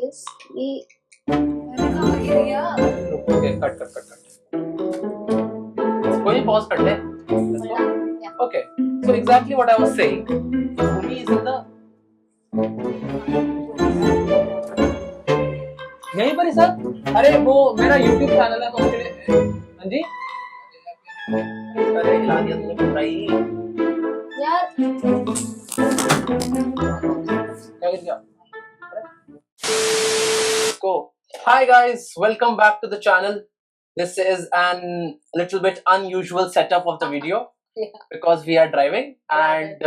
Seriously? मैंने कहा area. Okay, cut. कोई pause कर ले. Let's go. Yeah. Okay. So exactly what I was saying. Bhumi is in the. यहीं पर ही सर. अरे वो मेरा YouTube चैनल है तो उसके लिए. हाँ जी. अरे हिला दिया तुमने पूरा ही. यार. क्या कर दिया? Go. Hi guys, welcome back to the channel. This is an little bit unusual setup of the video because we are driving and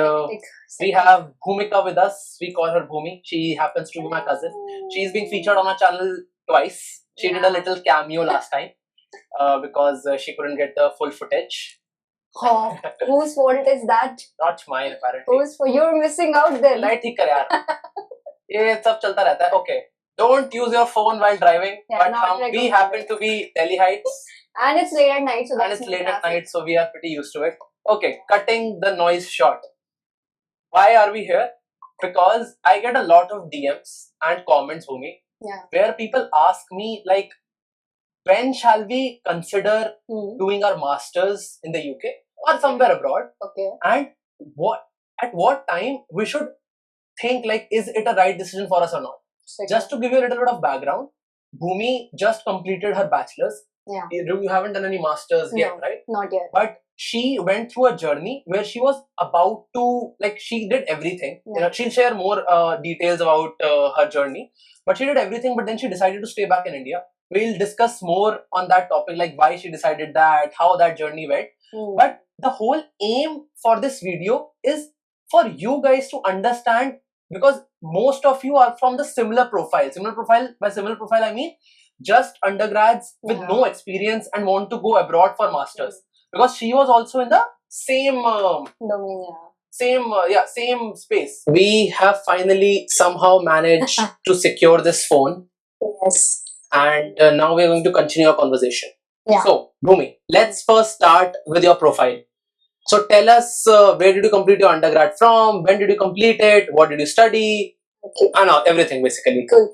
we have Bhumika with us. We call her Bhumi. She happens to be my cousin. She's being featured on our channel twice. She did a little cameo last time because she couldn't get the full footage. Oh, whose fault is that? Not mine apparently. Whose fault? You're missing out then. Light ठीक कर यार. ये सब चलता रहता है. Okay. Don't use your phone while driving. Yeah, but we happen to be Delhi Heights. And it's late at night, so that's and it's late at night, so we are pretty used to it. Okay, cutting the noise short. Why are we here? Because I get a lot of DMs and comments, Bhumi, where people ask me like, when shall we consider doing our masters in the UK or somewhere abroad? Okay. And at what time we should think like, is it a right decision for us or not? Just to give you a little bit of background, Bhumi just completed her bachelor's. Yeah. You haven't done any masters yet, right? Not yet. But she went through a journey where she was about to, like, she did everything. Yeah. You know, she'll share more details about her journey. But she did everything, but then she decided to stay back in India. We'll discuss more on that topic, like why she decided that, how that journey went. But the whole aim for this video is for you guys to understand, because most of you are from the similar profile. By similar profile, I mean just undergrads with no experience and want to go abroad for masters. Because she was also in the same domain, same space. We have finally somehow managed to secure this phone. Yes. And now we are going to continue our conversation. Yeah. So, Bhumi, let's first start with your profile. So tell us, where did you complete your undergrad from? When did you complete it? What did you study? Okay. And everything basically. Cool.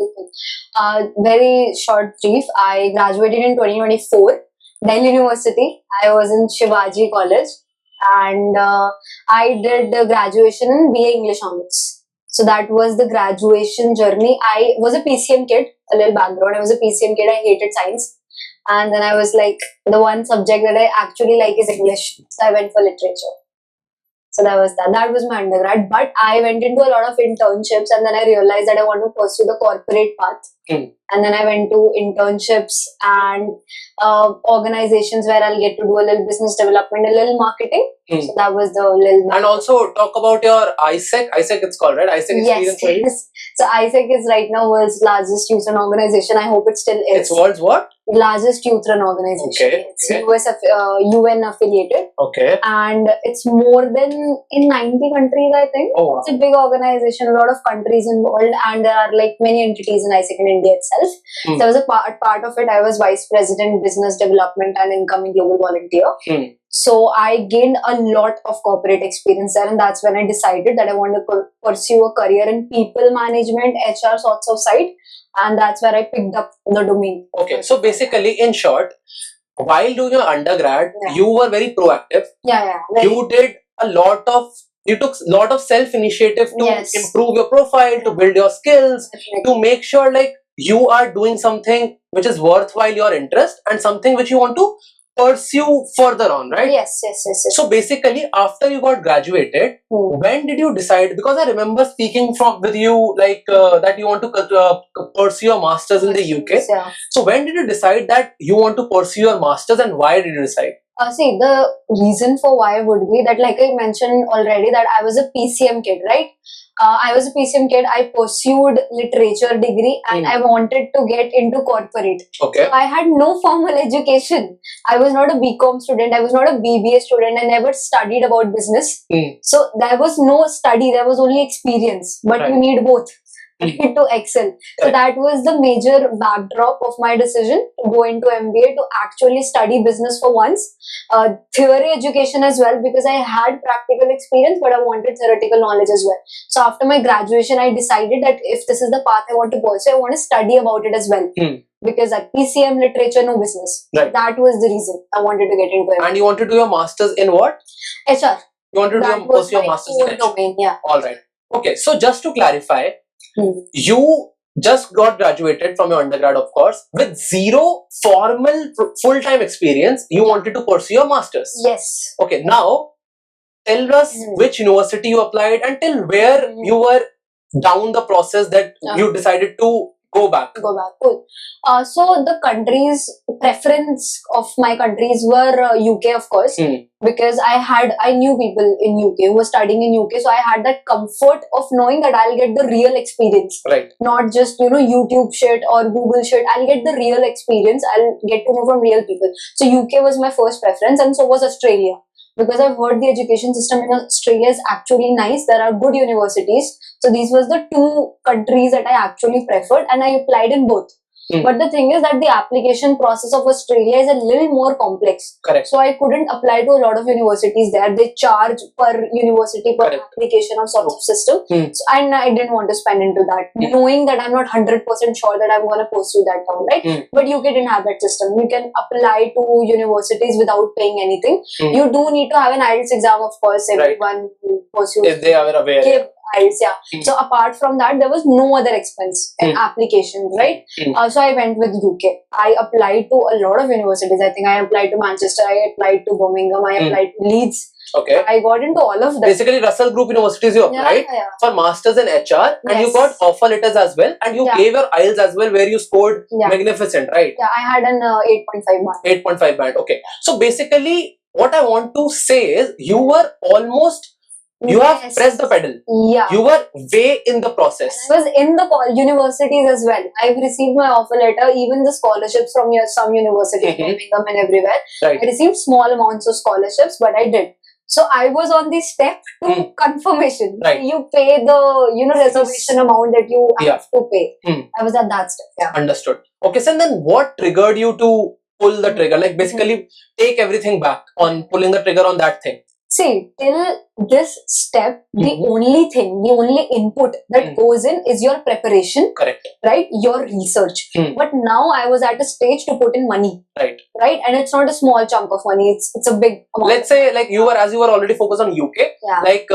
Very short brief. I graduated in 2024, Delhi University. I was in Shivaji College, and I did the graduation in BA English Honors. So that was the graduation journey. I was a PCM kid. A little background. I was a PCM kid. I hated science. And then I was like, the one subject that I actually like is English. So I went for literature. So that was that. That was my undergrad. But I went into a lot of internships, and then I realized that I want to pursue the corporate path. And then I went to internships and organizations where I'll get to do a little business development, a little marketing. So that was the little. And also talk about your ISEC. ISEC it's called, right? ISEC experience. Yes. So ISEC is right now world's largest youth run organization. I hope it still is. It's world's what? Largest youth run organization. Okay. It's UN affiliated. Okay. And it's more than in 90 countries, I think. Oh, wow. It's a big organization, a lot of countries involved, and there are like many entities in ISEC in India itself. So I was a part of it. I was Vice President Business Development and Incoming Global Volunteer. So I gained a lot of corporate experience there, and that's when I decided that I want to pursue a career in people management, HR sorts of side, and that's where I picked up the domain. Okay, so basically, in short, while doing your undergrad, you were very proactive. You did you took a lot of self-initiative to improve your profile, to build your skills, to make sure like you are doing something which is worthwhile your interest and something which you want to pursue further on, right? Yes. So basically, after you got graduated, when did you decide? Because I remember speaking with you like that you want to pursue your masters in the UK. Yeah. So when did you decide that you want to pursue your masters, and why did you decide? See, the reason for why would be that, like I mentioned already, that I was a PCM kid, right? I was a PCM kid. I pursued literature degree and I wanted to get into corporate. Okay. So I had no formal education. I was not a BCom student. I was not a BBA student. I never studied about business. So there was no study. There was only experience. But you need both. to excel. So that was the major backdrop of my decision to go into MBA, to actually study business for once. Theory education as well, because I had practical experience, but I wanted theoretical knowledge as well. So after my graduation, I decided that if this is the path I want to pursue, I want to study about it as well. Because at PCM, literature, no business. Right. That was the reason I wanted to get into it. And you want to do your masters in what? HR. You want to pursue your masters in HR? Domain, yeah. All right. Okay. So just to clarify, you just got graduated from your undergrad, of course, with zero formal full-time experience. You wanted to pursue your masters. Yes. Okay. Now, tell us which university you applied and till where you were down the process that you decided to go back. Cool. So the countries, preference of my countries were UK, of course, because I knew people in UK who were studying in UK, so I had that comfort of knowing that I'll get the real experience, right? Not just YouTube shit or Google shit. I'll get the real experience. I'll get to know from real people. So UK was my first preference, and so was Australia. Because I've heard the education system in Australia is actually nice. There are good universities. So these was the two countries that I actually preferred, and I applied in both. But the thing is that the application process of Australia is a little more complex. Correct. So I couldn't apply to a lot of universities there. They charge per university, per application or sort of system. So, and I didn't want to spend into that, knowing that I'm not 100% sure that I'm going to pursue that down, right? But UK didn't have that system. You can apply to universities without paying anything. You do need to have an IELTS exam, of course, everyone who pursues. If they are aware. IELTS, yeah. So apart from that, there was no other expense in application, right? So I went with UK. I applied to a lot of universities. I think I applied to Manchester, I applied to Birmingham, I applied to Leeds. Okay. I got into all of them. Basically, Russell Group universities you applied for masters in HR, and you got offer letters as well, and you gave your IELTS as well, where you scored magnificent, right? Yeah, I had an 8.5 band. 8.5 band. Okay. So basically, what I want to say is, you were almost. You have pressed the pedal. Yeah. You were way in the process. I was in the universities as well. I've received my offer letter, even the scholarships from some universities, Birmingham and everywhere. Right. I received small amounts of scholarships, but I did. So I was on the step to confirmation. Right. You pay the reservation amount that you have to pay. I was at that step. Yeah. Understood. Okay, so then what triggered you to pull the trigger? Like basically take everything back on pulling the trigger on that thing. See, till this step, the only thing, the only input that goes in is your preparation. Correct. Right? Your research. But now I was at a stage to put in money. Right. Right? And it's not a small chunk of money. It's a big amount. Let's say like you were already focused on UK. Yeah. Like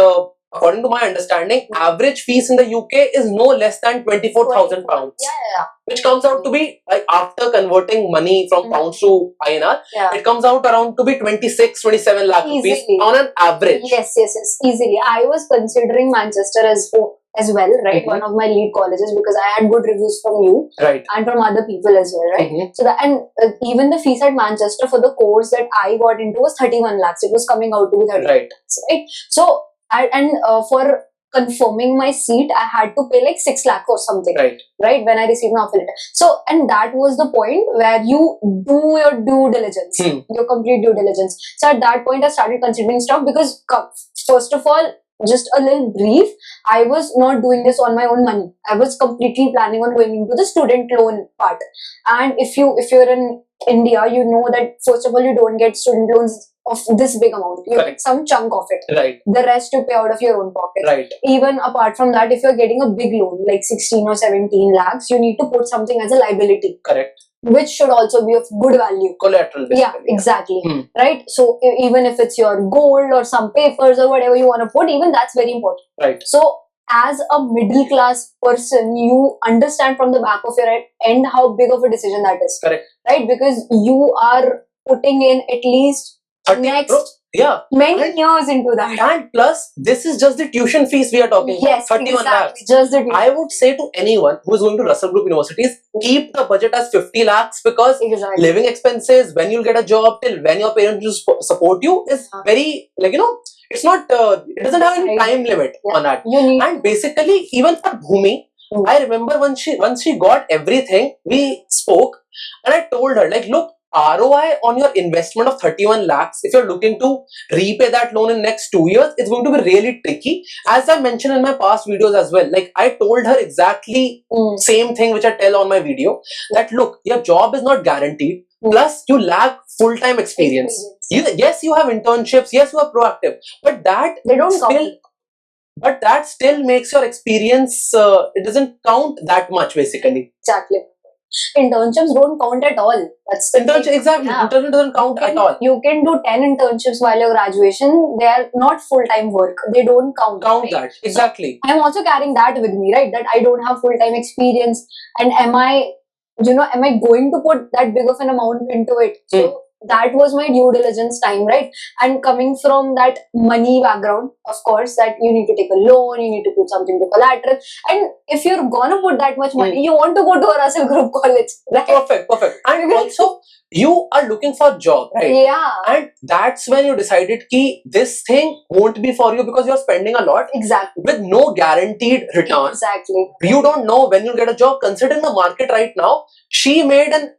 according to my understanding, average fees in the UK is no less than £24,000. Yeah. Which comes out to be, like, after converting money from pounds to INR, it comes out around to be 26-27 lakh rupees on an average. Yes. Easily. I was considering Manchester as well, right? One of my lead colleges, because I had good reviews from you, right, and from other people as well, right? So that, and even the fees at Manchester for the course that I got into was 31 lakhs. It was coming out to be 31 lakhs, right? So for confirming my seat, I had to pay like 6 lakh or something, right? When I received my offer letter. So, and that was the point where you do your due diligence, your complete due diligence. So at that point, I started considering stuff, because first of all, just a little brief, I was not doing this on my own money. I was completely planning on going into the student loan part. And if you're in India, you know that first of all, you don't get student loans of this big amount. You get some chunk of it. Right. The rest you pay out of your own pocket. Right. Even apart from that, if you're getting a big loan, like 16 or 17 lakhs, you need to put something as a liability. Correct. Which should also be of good value. Collateral. Yeah, exactly. Right. So even if it's your gold or some papers or whatever you want to put, even that's very important. Right. So as a middle class person, you understand from the back of your end how big of a decision that is. Correct. Right. Because you are putting in at least many years into that. And plus, this is just the tuition fees we are talking about. 31 lakhs. Just the tuition. I would say to anyone who is going to Russell Group universities, keep the budget as 50 lakhs, because living expenses, when you'll get a job, till when your parents will support you, is very, like, it's not, it doesn't have any time limit on that. And basically, even for Bhumi, I remember once she got everything, we spoke, and I told her, like, look, ROI on your investment of 31 lakhs, if you're looking to repay that loan in next 2 years, it's going to be really tricky. As I mentioned in my past videos as well, like I told her exactly same thing which I tell on my video, that look, your job is not guaranteed. Plus, you lack full-time experience. Yes, you have internships. Yes, you are proactive, but They don't count. but that still makes your experience. It doesn't count that much, basically. Exactly. Internships don't count at all. That's the Internship, thing. exactly. Yeah. Internship doesn't count at all. You can do 10 internships while your graduation. They are not full-time work. They don't count. Count right? that, exactly. I'm also carrying that with me, right? That I don't have full-time experience. And am I going to put that big of an amount into it? So that was my due diligence time, right? And coming from that money background, of course, that you need to take a loan, you need to put something to collateral. And if you're gonna put that much money, you want to go to a Russell Group college, right? Perfect. And also, you are looking for a job, right? Yeah. And that's when you decided ki this thing won't be for you because you're spending a lot Exactly. with no guaranteed return. Exactly. You don't know when you'll get a job. Considering the market right now, she made an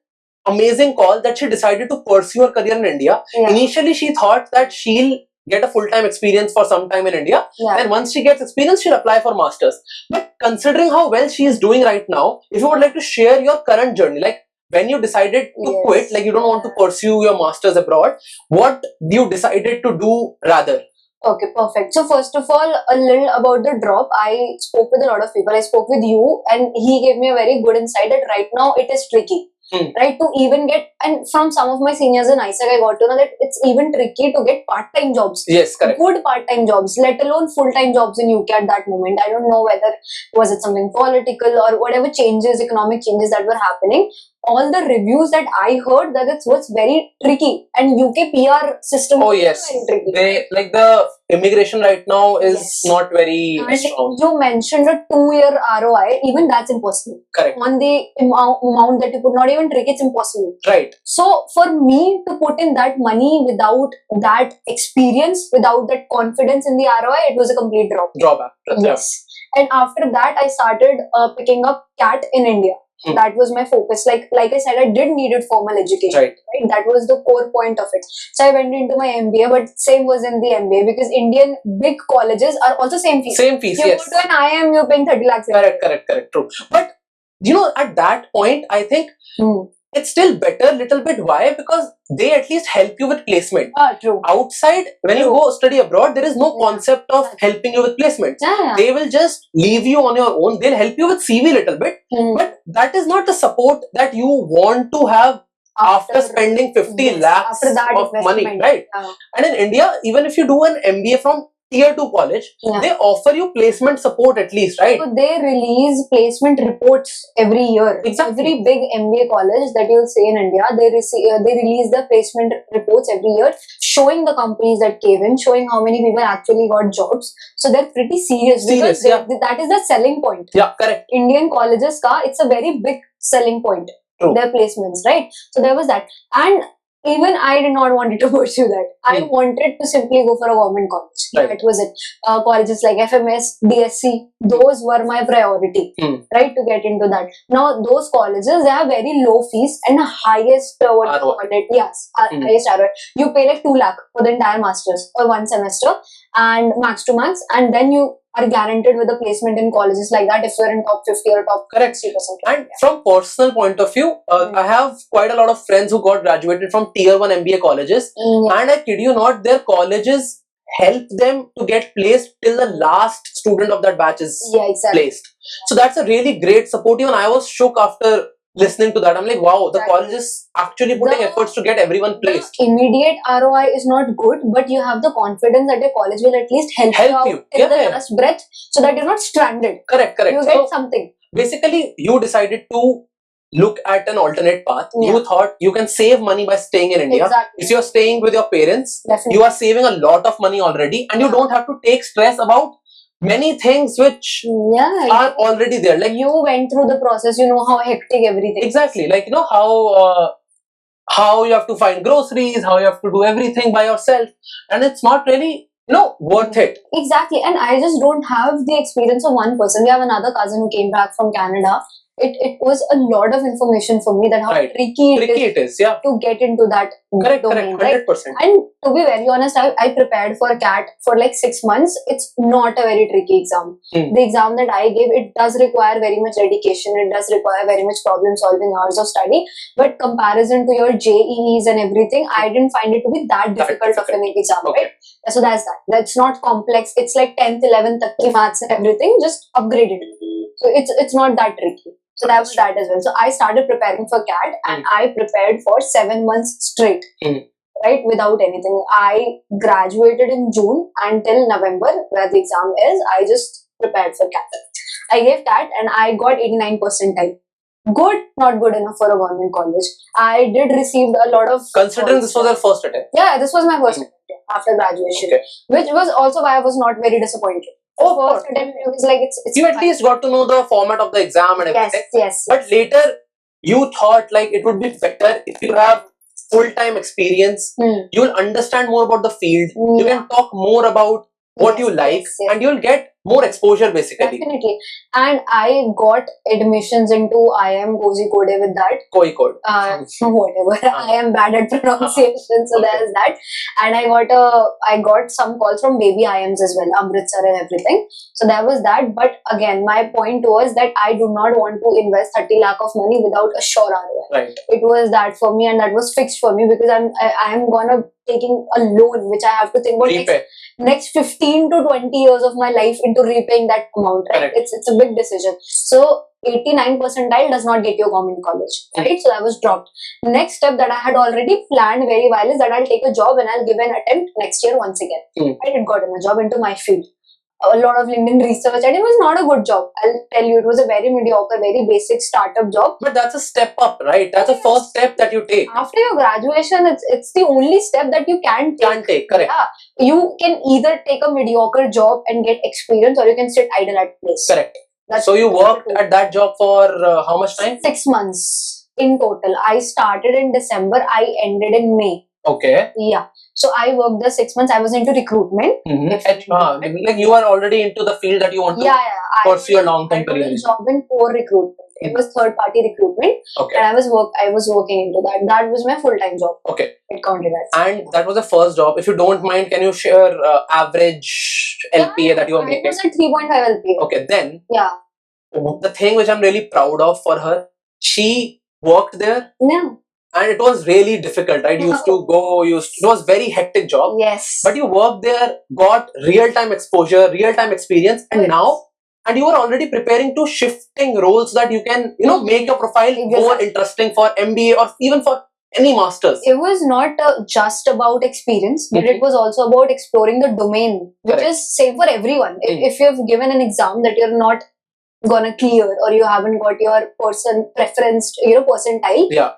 amazing call that she decided to pursue her career in India. Yeah. Initially, she thought that she'll get a full-time experience for some time in India. Yeah. And once she gets experience, she'll apply for masters. But considering how well she is doing right now, if you would like to share your current journey, like when you decided to quit, like you don't want to pursue your masters abroad, what you decided to do rather? Okay, perfect. So first of all, a little about the drop. I spoke with a lot of people. I spoke with you, and he gave me a very good insight that right now it is tricky. Right, to even get, and from some of my seniors in ISEC, I got to know that it's even tricky to get part-time jobs. Yes, correct. Good part-time jobs, let alone full-time jobs in UK at that moment. I don't know whether was it something political or whatever changes, economic changes that were happening. All the reviews that I heard that it was very tricky, and UK PR system. Oh yes, very tricky. They like the immigration right now is not very strong. You mentioned a 2-year ROI, even that's impossible. Correct. On the amount that you could not even trick, it's impossible. Right. So for me to put in that money without that experience, without that confidence in the ROI, it was a complete drawback. Yes. And after that, I started picking up CAT in India. That was my focus. Like I said, I did needed formal education. Right. That was the core point of it. So I went into my MBA, but same was in the MBA because Indian big colleges are also same fees. Same fees, you yes. go to an IIM, you're paying 30 lakhs. Correct, true. But you know, at that point, I think it's still better little bit. Why? Because they at least help you with placement. True. Outside, when you go study abroad, there is no concept of helping you with placements. They will just leave you on your own. They'll help you with CV little bit, but that is not the support that you want to have after spending 50 lakhs of money, right? And in India, even if you do an MBA from Tier 2 college, they offer you placement support at least, right? So they release placement reports every year. Exactly. Every big MBA college that you'll see in India, they release the placement reports every year, showing the companies that came in, showing how many people actually got jobs. So they're pretty serious because that is the selling point. Yeah, correct. Indian colleges it's a very big selling point. True. Their placements, right? So there was that. And even I did not want to pursue that. I wanted to simply go for a government college. Right. That was it. Colleges like FMS, DSC, those were my priority, right, to get into that. Now, those colleges, they have very low fees and highest, highest ROI. You pay like 2 lakh for the entire master's or one semester and max to max, and then you are guaranteed with a placement in colleges like that if you're in top 50 or top 60%. And from personal point of view, I have quite a lot of friends who got graduated from Tier 1 MBA colleges, and I kid you not, their colleges help them to get placed till the last student of that batch is placed. So that's a really great support. Even I was shook after listening to that. I'm like, wow, the college is actually putting efforts to get everyone placed. The immediate ROI is not good, but you have the confidence that your college will at least help you out in the last breath so that you're not stranded. Correct. You get something. Basically, you decided to look at an alternate path. You thought you can save money by staying in India. If you're staying with your parents, you are saving a lot of money already, and you don't have to take stress about many things which are already there. Like you went through the process, you know how hectic everything is. Exactly. Like, you know, how you have to find groceries, how you have to do everything by yourself, and it's not really, you know, worth it. Exactly. And I just don't have the experience of one person. We have another cousin who came back from Canada it was a lot of information for me that how Right. tricky It is, yeah. to get into that Correct, domain, correct, right? 100%. And to be very honest, I prepared for CAT for like 6 months. It's not a very tricky exam. The exam that I gave, it does require very much dedication. It does require very much problem solving, hours of study. But comparison to your JEEs and everything, I didn't find it to be that difficult of an exam, Okay. right? So that's that. That's not complex. It's like 10th, 11th, tak ki maths and everything. Just upgrade it. So it's not that tricky. So that was that as well. So I started preparing for CAT and I prepared for 7 months straight, right, without anything. I graduated in June until November, where the exam is. I just prepared for CAT. I gave CAT and I got 89 percentile. Good, not good enough for a government college. I did receive a lot of. Considering this was your first attempt. Yeah, this was my first attempt after graduation, Okay. which was also why I was not very disappointed. Oh, First attempt, it was like it's you at least got to know the format of the exam and everything. Yes. But later, you thought like it would be better if you have full-time experience. You'll understand more about the field. You can talk more about what you like, and you'll get more exposure basically. Definitely. And I got admissions into IIM Kozhikode with that. Kozhikode. Whatever. I am bad at pronunciation, so there's that. And I got some calls from baby IIMs as well, Amritsar and everything. So there was that. But again, my point was that I do not want to invest 30 lakh of money without a sure ROI. Right. It was that for me, and that was fixed for me because I'm gonna taking a loan which I have to think about next 15 to 20 years of my life into repaying that amount, right? Correct. It's a big decision. So 89 percentile does not get you a government college, right? So that was dropped. Next step that I had already planned very well is that I'll take a job and I'll give an attempt next year once again. I did got a job into my field. A lot of LinkedIn research, and it was not a good job. I'll tell you, it was a very mediocre, very basic startup job. But that's a step up, right? That's a first step that you take. After your graduation, it's the only step that you can take. Correct. Yeah. You can either take a mediocre job and get experience, or you can sit idle at place. Correct. So you worked at that job for how much time? 6 months in total. I started in December. I ended in May. Okay. Yeah. So I worked the 6 months. I was into recruitment. Like you are already into the field that you want to pursue a long-term career. I got a job in core recruitment. It was third-party recruitment. Okay. And I was working into that. That was my full-time job. Okay. It counted as. And that was the first job. If you don't mind, can you share average LPA that you are making? It was at 3.5 LPA. Okay. Then. Yeah. The thing which I'm really proud of for her, she worked there. Yeah. And it was really difficult, right? It was very hectic job. Yes. But you worked there, got real-time exposure, real-time experience, and and you were already preparing to shifting roles so that you can, make your profile more interesting for MBA or even for any masters. It was not just about experience, but it was also about exploring the domain, which is same for everyone. If you've given an exam that you're not gonna clear or you haven't got your percentile,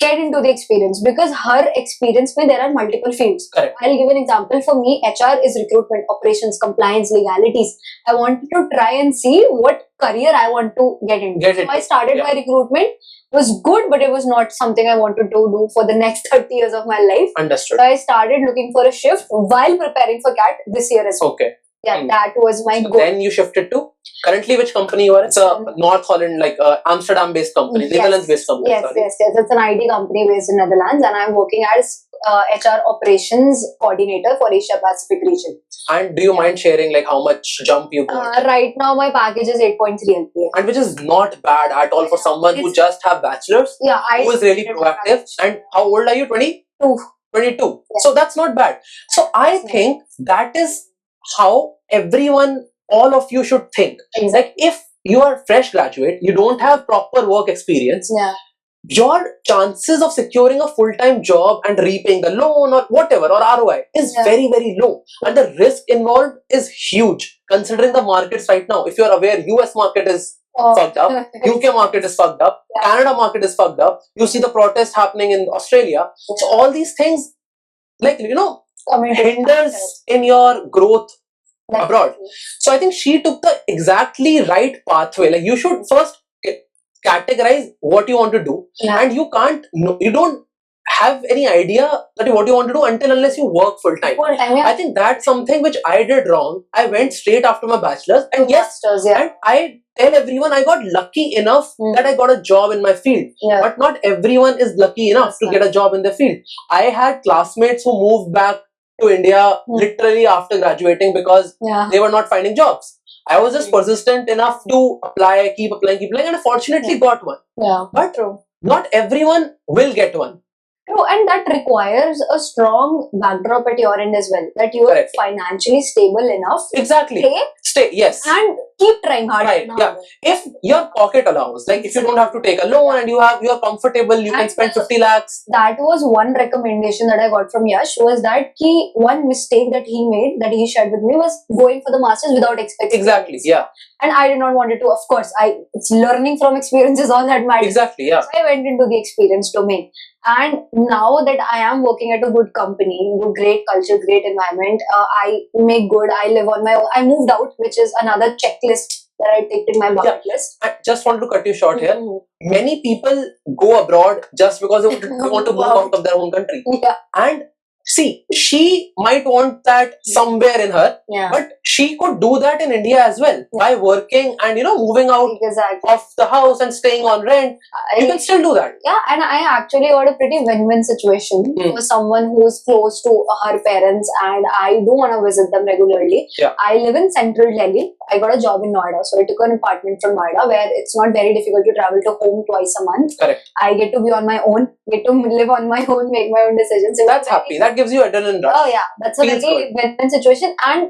get into the experience, because her experience there are multiple fields. Correct. I'll give an example. For me, HR is recruitment, operations, compliance, legalities. I wanted to try and see what career I want to get into. So I started my recruitment. It was good, but it was not something I wanted to do for the next 30 years of my life. Understood. So I started looking for a shift while preparing for CAT this year as well. Okay. Yeah, that was my goal. Then you shifted to currently which company you are? It's a North Holland, like Amsterdam-based company, Netherlands-based company. Yes. It's an IT company based in Netherlands, and I'm working as HR operations coordinator for Asia Pacific region. And do you mind sharing like how much jump you got? Right now, my package is 8.3 LPA, and which is not bad at all for someone who just have bachelors. Yeah, who is really proactive. And how old are you? 22. Yeah. So that's not bad. So I think that is how all of you should think. Exactly. Like if you are a fresh graduate, you don't have proper work experience, your chances of securing a full-time job and repaying the loan or whatever or ROI is very, very low. And the risk involved is huge considering the markets right now. If you're aware, US market is fucked up, UK market is fucked up, Canada market is fucked up. You see the protest happening in Australia. So all these things, like, hinders in your growth abroad. So I think she took the exactly right pathway. Like you should first categorize what you want to do, and you don't have any idea that what you want to do until unless you work full time. Full time, yeah. I think that's something which I did wrong. I went straight after my bachelor's, and yes, Masters, yeah. and I tell everyone I got lucky enough Mm. that I got a job in my field. Yeah. But not everyone is lucky enough to get a job in their field. I had classmates who moved back to India literally after graduating because Yeah. they were not finding jobs. I was just persistent enough to apply, keep applying, and fortunately got one. Yeah. But True. not everyone will get one. True, and that requires a strong backdrop at your end as well. That you are Correct. financially stable enough. Exactly. Stay Stay, yes. and keep trying hard. Right, yeah. If your pocket allows, like if you don't have to take a loan and you're comfortable, you can And spend 50 lakhs. That was one recommendation that I got from Yash, was that one mistake that he made, that he shared with me, was going for the masters without expecting. Exactly, yeah. And I did not want it to. Of course, it's learning from experience is all that matters. Exactly, yeah. So I went into the experience domain. And now that I am working at a good company, great culture, great environment, I make good, I live on my own. I moved out, which is another checklist that I ticked in my bucket list. I just wanted to cut you short here. Mhm. Many people go abroad just because they want to move out of their own country. Yeah. And see, she might want that somewhere in her, Yeah. but she could do that in India as well by working and moving out Exactly. of the house and staying on rent. You can still do that. Yeah, and I actually got a pretty win-win situation for someone who's close to her parents, and I do want to visit them regularly. Yeah. I live in central Delhi. I got a job in Noida, so I took an apartment from Noida where it's not very difficult to travel to home twice a month. Correct. I get to be on my own, get to live on my own, make my own decisions. That's happy. That gives you adrenaline rush. Oh yeah, that's a Feels very win-win situation. And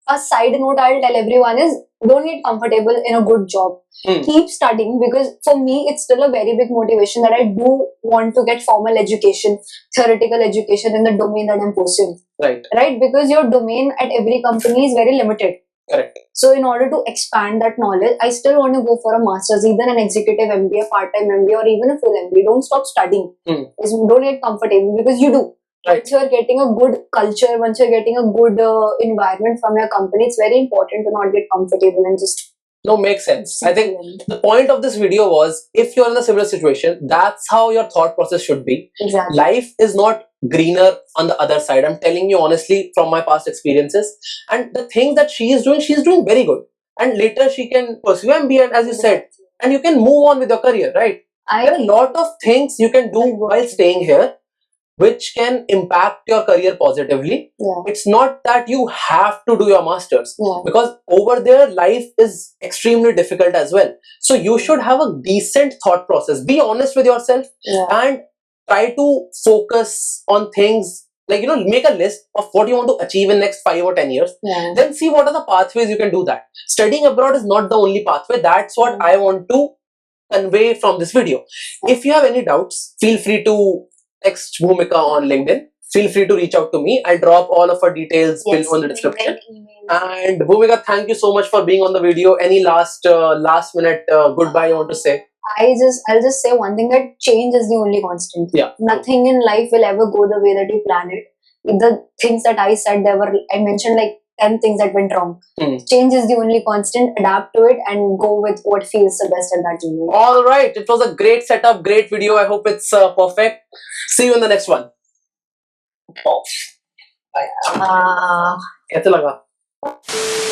a side note I'll tell everyone is, don't get comfortable in a good job. Keep studying, because for me it's still a very big motivation that I do want to get formal education, theoretical education in the domain that I'm pursuing. Right. Right? Because your domain at every company is very limited. Correct. So in order to expand that knowledge, I still want to go for a master's, either an executive MBA, part-time MBA, or even a full MBA. Don't stop studying. Don't get comfortable, because you do. Right. Once you're getting a good culture, once you're getting a good environment from your company, it's very important to not get comfortable and just... No, makes sense. I think the point of this video was, if you're in a similar situation, that's how your thought process should be. Exactly. Life is not greener on the other side. I'm telling you honestly from my past experiences. And the thing that she's doing very good. And later she can pursue MBA, and as you said, and you can move on with your career, right? There are a lot of things you can do while staying here, which can impact your career positively. Yeah. It's not that you have to do your masters, Yeah. because over there life is extremely difficult as well. So you should have a decent thought process. Be honest with yourself, and try to focus on things like, make a list of what you want to achieve in next 5 or 10 years. Yeah. Then see what are the pathways you can do that. Studying abroad is not the only pathway. That's what I want to convey from this video. If you have any doubts, feel free to text Bhumika on LinkedIn. Feel free to reach out to me. I'll drop all of her details below in the description. And Bhumika, thank you so much for being on the video. Any last minute goodbye you want to say? I'll just say one thing, that change is the only constant. Yeah. Nothing in life will ever go the way that you plan it. The things that I said, I mentioned like 10 things that went wrong. Change is the only constant. Adapt to it and go with what feels the best at that moment. All right. It was a great setup, great video. I hope it's perfect. See you in the next one. कैसे लगा?